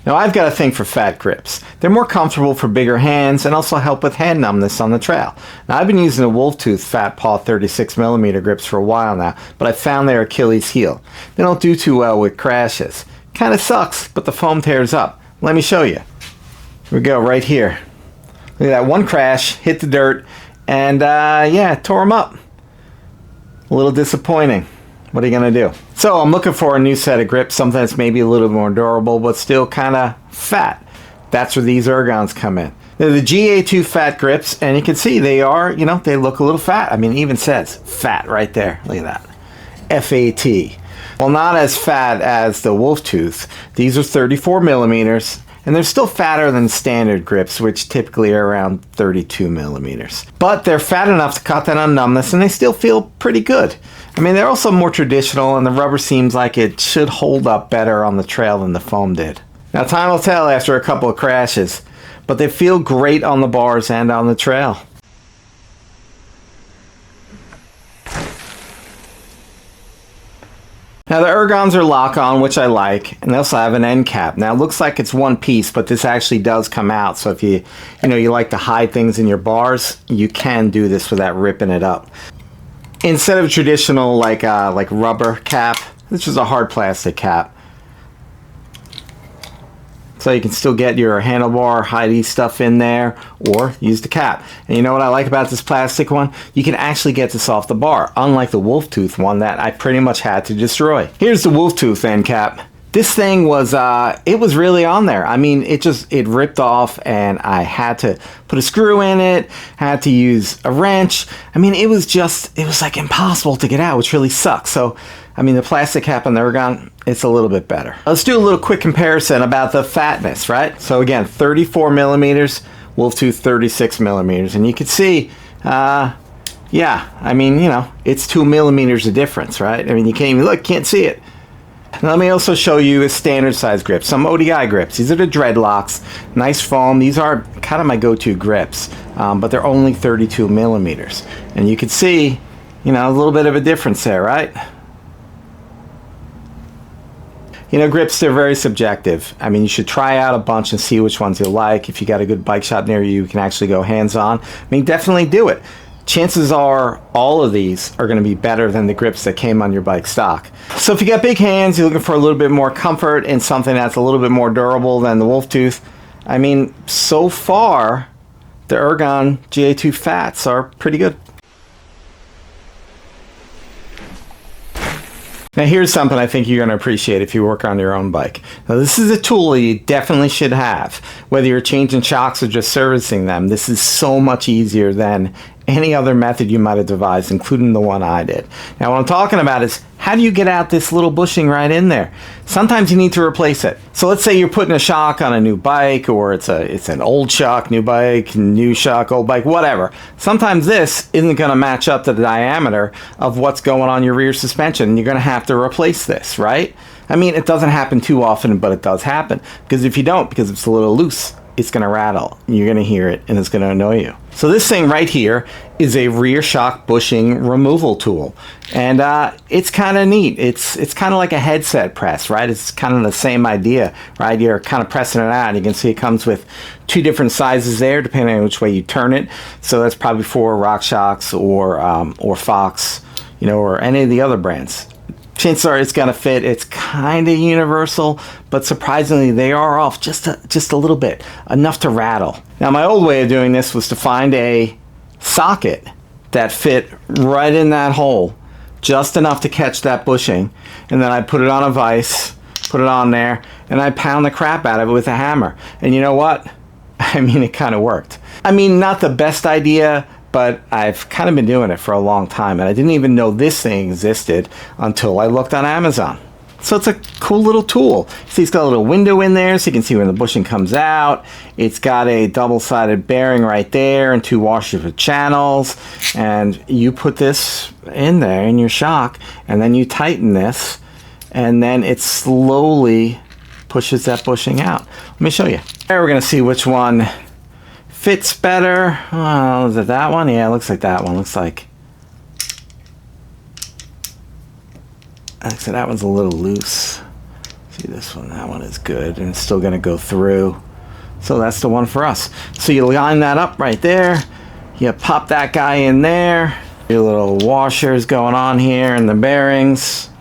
Now I've got a thing for fat grips. They're more comfortable for bigger hands and also help with hand numbness on the trail. Now I've been using the Wolf Tooth Fat Paw 36mm grips for a while now, but I found they're Achilles heel. They don't do too well with crashes. Kinda sucks, but the foam tears up. Let me show you. Here we go, right here. Look at that, one crash, hit the dirt, and yeah, tore them up. A little disappointing. What are you going to do? So I'm looking for a new set of grips, something that's maybe a little more durable, but still kind of fat. That's where these Ergons come in. They're the GA2 Fat Grips, and you can see they are, you know, they look a little fat. I mean, it even says fat right there. Look at that. F-A-T. Well, not as fat as the Wolf Tooth. These are 34mm, and they're still fatter than standard grips, which typically are around 32mm. But they're fat enough to cut down on numbness, and they still feel pretty good. I mean, they're also more traditional, and the rubber seems like it should hold up better on the trail than the foam did. Now, time will tell after a couple of crashes, but they feel great on the bars and on the trail. Now the Ergons are lock-on, which I like, and they also have an end cap. Now it looks like it's one piece, but this actually does come out. So if you like to hide things in your bars, you can do this without ripping it up. Instead of traditional like rubber cap, this is a hard plastic cap. So you can still get your handlebar, hidey stuff in there, or use the cap. And you know what I like about this plastic one? You can actually get this off the bar, unlike the Wolf Tooth one that I pretty much had to destroy. Here's the Wolf Tooth end cap. This thing was, it was really on there. I mean, it ripped off, and I had to put a screw in it, had to use a wrench. I mean, it was like impossible to get out, which really sucks. So, I mean, the plastic cap on the Ergon, it's a little bit better. Let's do a little quick comparison about the fatness, right? So again, 34mm, Wolf Tooth 36mm, and you can see, yeah, I mean, you know, it's 2mm of difference, right? I mean, you can't even look, can't see it. Now let me also show you a standard size grip, some ODI grips. These are the dreadlocks, nice foam. These are kind of my go-to grips, but they're only 32mm. And you can see, you know, a little bit of a difference there, right? You know, grips, they're very subjective. I mean, you should try out a bunch and see which ones you like. If you got a good bike shop near you, you can actually go hands-on. I mean, definitely do it. Chances are all of these are going to be better than the grips that came on your bike stock. So if you got big hands, you're looking for a little bit more comfort and something that's a little bit more durable than the Wolf Tooth, I mean, so far, the Ergon GA2 Fats are pretty good. Now here's something I think you're going to appreciate if you work on your own bike. Now this is a tool you definitely should have. Whether you're changing shocks or just servicing them, this is so much easier than any other method you might have devised, including the one I did. Now what I'm talking about is, how do you get out this little bushing right in there? Sometimes you need to replace it. So let's say you're putting a shock on a new bike, or it's an old shock, new bike, new shock, old bike, whatever. Sometimes this isn't going to match up to the diameter of what's going on your rear suspension, and you're going to have to replace this, right? I mean, it doesn't happen too often, but it does happen. Because if you don't, because it's a little loose, it's going to rattle. You're going to hear it, and it's going to annoy you. So this thing right here is a rear shock bushing removal tool, and it's kind of neat. It's kind of like a headset press, right? It's kind of the same idea, right? You're kind of pressing it out. You can see it comes with two different sizes there, depending on which way you turn it. So that's probably for RockShox or Fox, you know, or any of the other brands. Chances are it's going to fit. It's kind of universal, but surprisingly they are off just a little bit, enough to rattle. Now my old way of doing this was to find a socket that fit right in that hole, just enough to catch that bushing, and then I'd put it on a vise, put it on there, and I'd pound the crap out of it with a hammer. And you know what? I mean, it kind of worked. I mean, not the best idea, but I've kind of been doing it for a long time, and I didn't even know this thing existed until I looked on Amazon. So it's a cool little tool. See, it's got a little window in there so you can see when the bushing comes out. It's got a double-sided bearing right there and two washers with channels, and you put this in there in your shock, and then you tighten this, and then it slowly pushes that bushing out. Let me show you. There, we're going to see which one fits better. Oh, is it that one? Yeah, it looks like that one. Looks like so that one's a little loose. So See this one, that one is good, and it's still gonna go through. So that's the one for us. So you line that up right there. You pop that guy in there. Your little washers going on here and the bearings.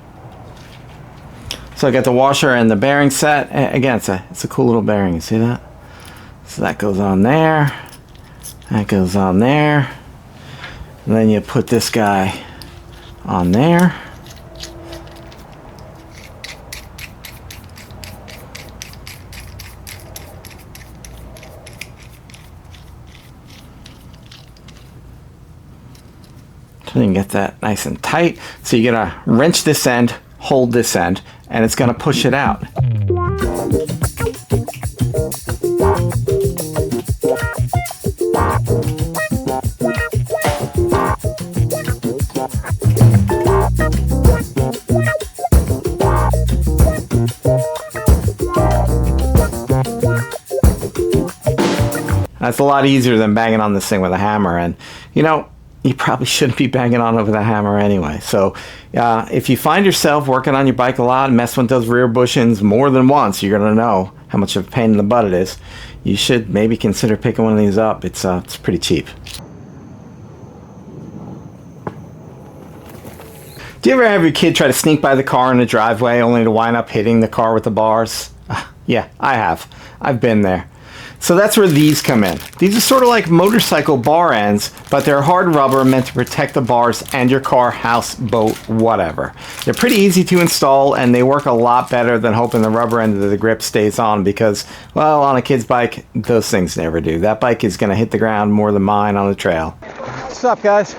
So I got the washer and the bearing set. Again, it's a cool little bearing. You see that? So that goes on there. That goes on there. And then you put this guy on there. So you can get that nice and tight. So you're gonna wrench this end, hold this end, and it's gonna push it out. That's a lot easier than banging on this thing with a hammer, and you know, you probably shouldn't be banging on it with a hammer anyway. So if you find yourself working on your bike a lot and messing with those rear bushings more than once, you're gonna know how much of a pain in the butt it is. You should maybe consider picking one of these up. It's pretty cheap. Do you ever have your kid try to sneak by the car in the driveway only to wind up hitting the car with the bars? Yeah, I have. I've been there. So that's where these come in. These are sort of like motorcycle bar ends, but they're hard rubber meant to protect the bars and your car, house, boat, whatever. They're pretty easy to install, and they work a lot better than hoping the rubber end of the grip stays on because, well, on a kid's bike, those things never do. That bike is gonna hit the ground more than mine on the trail. What's up, guys?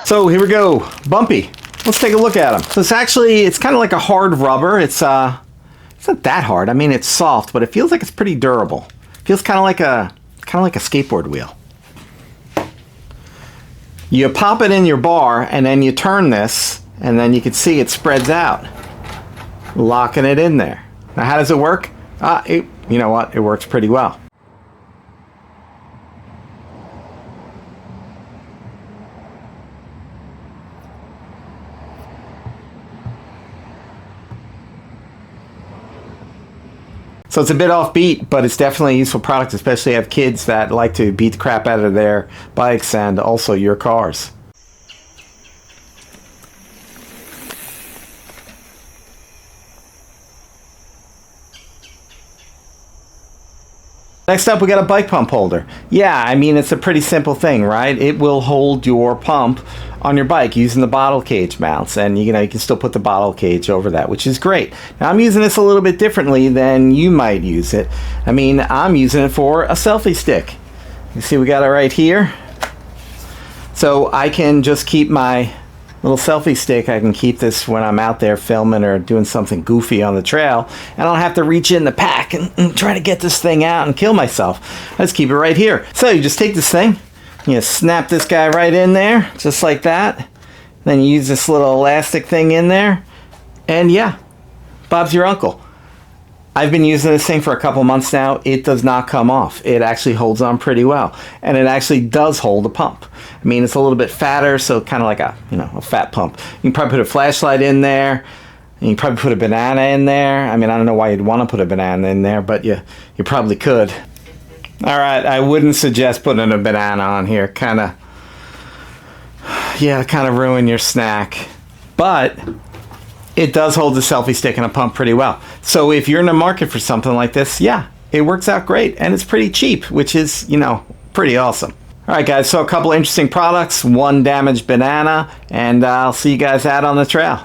So here we go, Bumpy. Let's take a look at him. So it's kind of like a hard rubber. It's not that hard. I mean, it's soft, but it feels like it's pretty durable. Feels kind of like a skateboard wheel. You pop it in your bar, and then you turn this, and then you can see it spreads out, locking it in there. Now, how does it work? You know what? It works pretty well. So it's a bit offbeat, but it's definitely a useful product, especially if you have kids that like to beat the crap out of their bikes and also your cars. Next up, we got a bike pump holder. Yeah, I mean, it's a pretty simple thing, right? It will hold your pump on your bike using the bottle cage mounts, and you can still put the bottle cage over that, which is great. Now, I'm using this a little bit differently than you might use it. I mean, I'm using it for a selfie stick. You see, we got it right here. So I can just keep my little selfie stick. I can keep this when I'm out there filming or doing something goofy on the trail, and I don't have to reach in the pack and try to get this thing out and kill myself. I just keep it right here. So you just take this thing, you snap this guy right in there, just like that. Then you use this little elastic thing in there, and yeah, Bob's your uncle. I've been using this thing for a couple months now. It does not come off. It actually holds on pretty well, and it actually does hold a pump. I mean, it's a little bit fatter, so kind of like a fat pump. You can probably put a flashlight in there, and you can probably put a banana in there. I mean, I don't know why you'd want to put a banana in there, but you probably could. All right, I wouldn't suggest putting a banana on here. Kind of ruin your snack, but it does hold the selfie stick and a pump pretty well. So if you're in the market for something like this, yeah, it works out great, and it's pretty cheap, which is, pretty awesome. All right, guys, so a couple interesting products, one damaged banana, and I'll see you guys out on the trail.